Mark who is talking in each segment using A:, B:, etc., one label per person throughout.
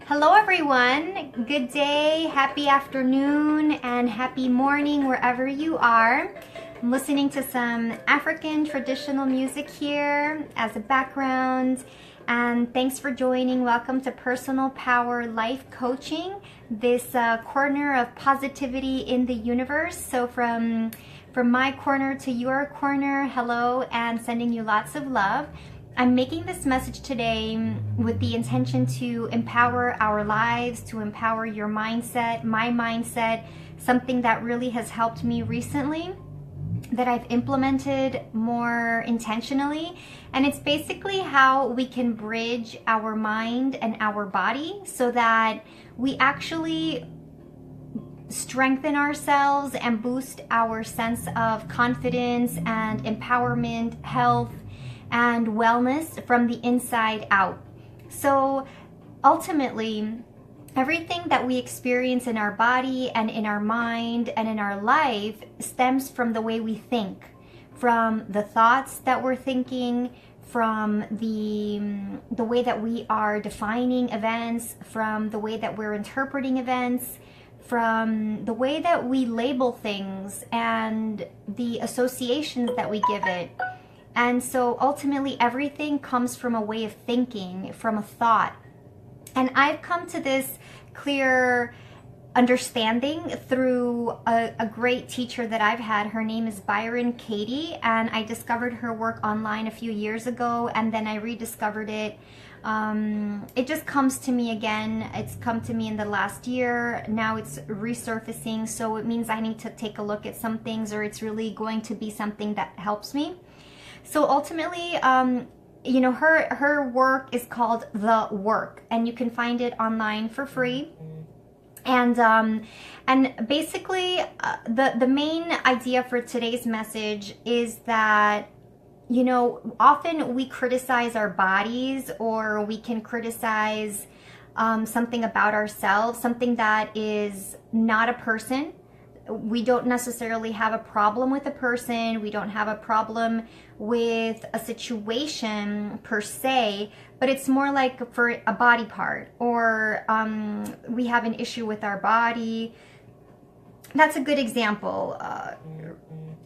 A: Hello everyone, good day, happy afternoon, and happy morning wherever you are. I'm listening to some African traditional music here as a background, and thanks for joining. Welcome to Personal Power Life Coaching, this corner of positivity in the universe. So from my corner to your corner, hello, and sending you lots of love. I'm making this message today with the intention to empower our lives, to empower your mindset, my mindset, something that really has helped me recently that I've implemented more intentionally. And it's basically how we can bridge our mind and our body so that we actually strengthen ourselves and boost our sense of confidence and empowerment, health, and wellness from the inside out. So ultimately, everything that we experience in our body and in our mind and in our life stems from the way we think, from the thoughts that we're thinking, from the way that we are defining events, from the way that we're interpreting events, from the way that we label things and the associations that we give it. And so ultimately everything comes from a way of thinking, from a thought. And I've come to this clear understanding through a great teacher that I've had. Her name is Byron Katie, and I discovered her work online a few years ago, and then I rediscovered it. It just comes to me again. It's come to me in the last year. Now it's resurfacing, so it means I need to take a look at some things, or it's really going to be something that helps me. So ultimately, her work is called The Work, and you can find it online for free. And basically, the main idea for today's message is that, often we criticize our bodies, or we can criticize something about ourselves, something that is not a person. We don't necessarily have a problem with a person. We don't have a problem with a situation per se, but it's more like for a body part, or we have an issue with our body. That's a good example.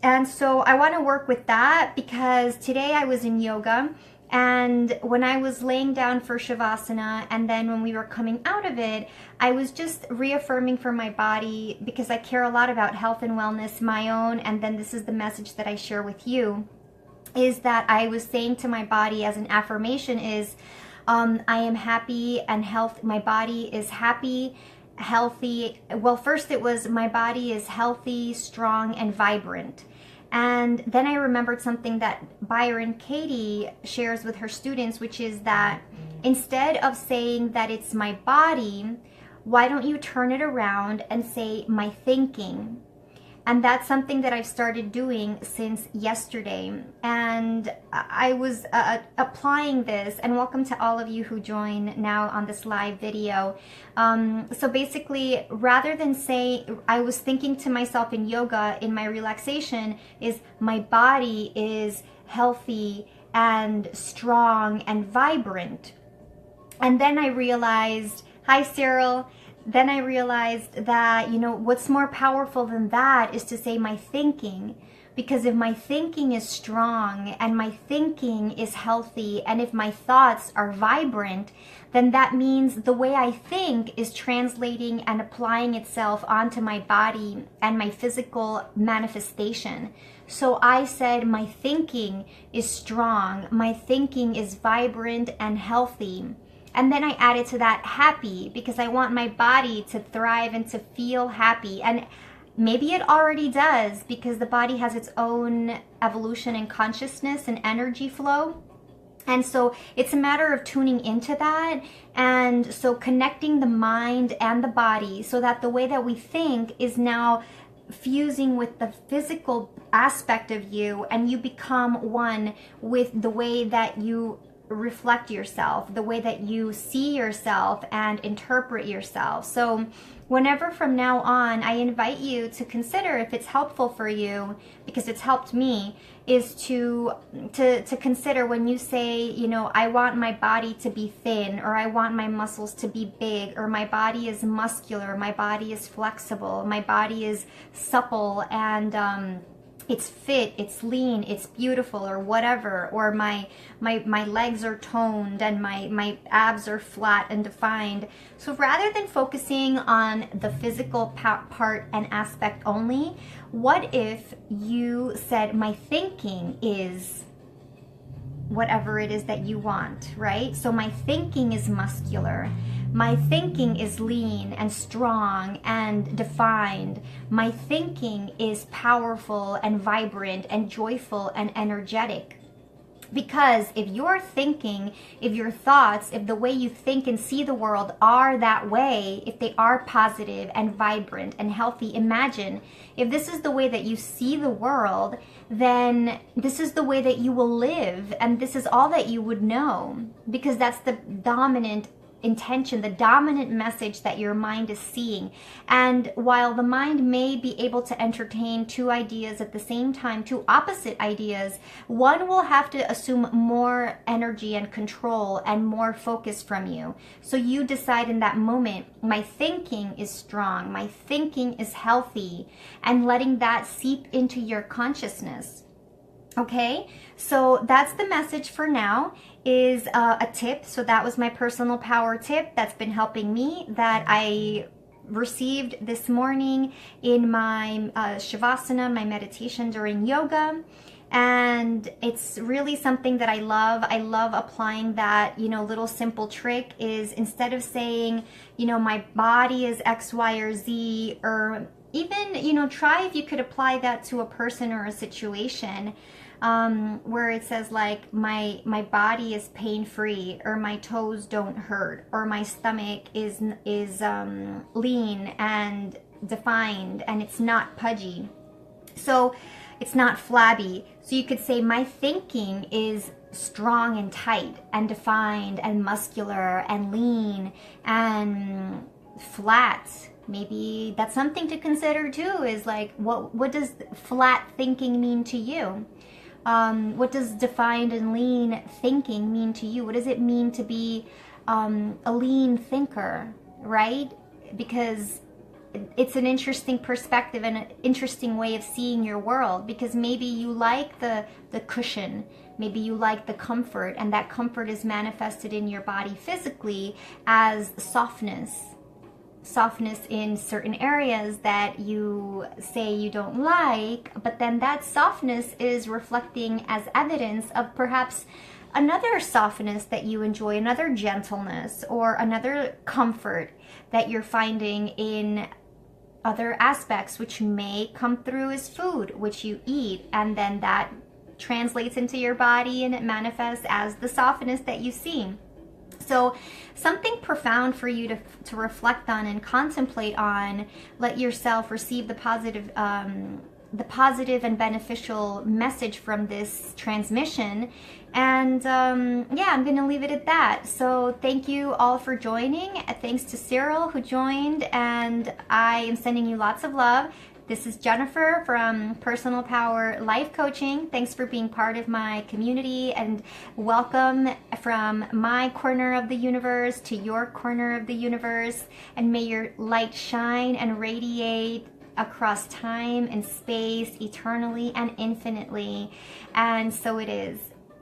A: And so I want to work with that because today I was in yoga, and when I was laying down for Shavasana, and then when we were coming out of it, I was just reaffirming for my body, because I care a lot about health and wellness, my own, and then this is the message that I share with you, is that I was saying to my body as an affirmation is, I am happy and healthy. My body is happy, healthy. Well, first it was my body is healthy, strong, and vibrant. And then I remembered something that Byron Katie shares with her students, which is that instead of saying that it's my body, why don't you turn it around and say my thinking? And that's something that I've started doing since yesterday. And I was applying this, and welcome to all of you who join now on this live video. So basically, rather than say, I was thinking to myself in yoga, in my relaxation, is my body is healthy and strong and vibrant. And then I realized, hi Cyril, then I realized that, what's more powerful than that is to say my thinking. Because if my thinking is strong and my thinking is healthy, and if my thoughts are vibrant, then that means the way I think is translating and applying itself onto my body and my physical manifestation. So I said my thinking is strong, my thinking is vibrant and healthy. And then I added to that happy, because I want my body to thrive and to feel happy. And maybe it already does, because the body has its own evolution and consciousness and energy flow. And so it's a matter of tuning into that. And so connecting the mind and the body so that the way that we think is now fusing with the physical aspect of you, and you become one with the way that you reflect yourself, the way that you see yourself and interpret yourself. So whenever from now on, I invite you to consider, if it's helpful for you, because it's helped me, is to consider when you say, you know, I want my body to be thin, or I want my muscles to be big, or my body is muscular, my body is flexible, my body is supple, and it's fit, it's lean, it's beautiful, or whatever, or my legs are toned and my abs are flat and defined. So rather than focusing on the physical part and aspect only, what if you said, my thinking is whatever it is that you want, right? So my thinking is muscular. My thinking is lean and strong and defined. My thinking is powerful and vibrant and joyful and energetic. Because if your thinking, if your thoughts, if the way you think and see the world are that way, if they are positive and vibrant and healthy, imagine if this is the way that you see the world, then this is the way that you will live, and this is all that you would know, because that's the dominant intention, the dominant message that your mind is seeing. And while the mind may be able to entertain two ideas at the same time, two opposite ideas, one will have to assume more energy and control and more focus from you. So you decide in that moment, my thinking is strong, my thinking is healthy, and letting that seep into your consciousness. Okay, so that's the message for now, is a tip. So that was my personal power tip that's been helping me, that I received this morning in my Shavasana, my meditation during yoga. And it's really something that I love. I love applying that, you know, little simple trick is, instead of saying, you know, my body is X, Y, or Z, or even, you know, try if you could apply that to a person or a situation, where it says like, my body is pain-free, or my toes don't hurt, or my stomach is lean and defined, and it's not pudgy. So it's not flabby. So you could say, my thinking is strong and tight and defined and muscular and lean and flat. Maybe that's something to consider too, is like, what does flat thinking mean to you? What does defined and lean thinking mean to you? What does it mean to be a lean thinker, right? Because it's an interesting perspective and an interesting way of seeing your world, because maybe you like the cushion, maybe you like the comfort, and that comfort is manifested in your body physically as softness in certain areas that you say you don't like, but then that softness is reflecting as evidence of perhaps another softness that you enjoy, another gentleness, or another comfort that you're finding in other aspects, which may come through as food, which you eat, and then that translates into your body and it manifests as the softness that you see. So something profound for you to reflect on and contemplate on. Let yourself receive the positive and beneficial message from this transmission. And yeah, I'm going to leave it at that. So thank you all for joining. Thanks to Cyril who joined, and I am sending you lots of love. This is Jennifer from Personal Power Life Coaching. Thanks for being part of my community, and welcome from my corner of the universe to your corner of the universe. And may your light shine and radiate across time and space, eternally and infinitely. And so it is.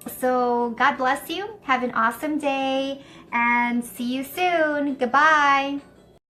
A: So God bless you. Have an awesome day, and see you soon. Goodbye.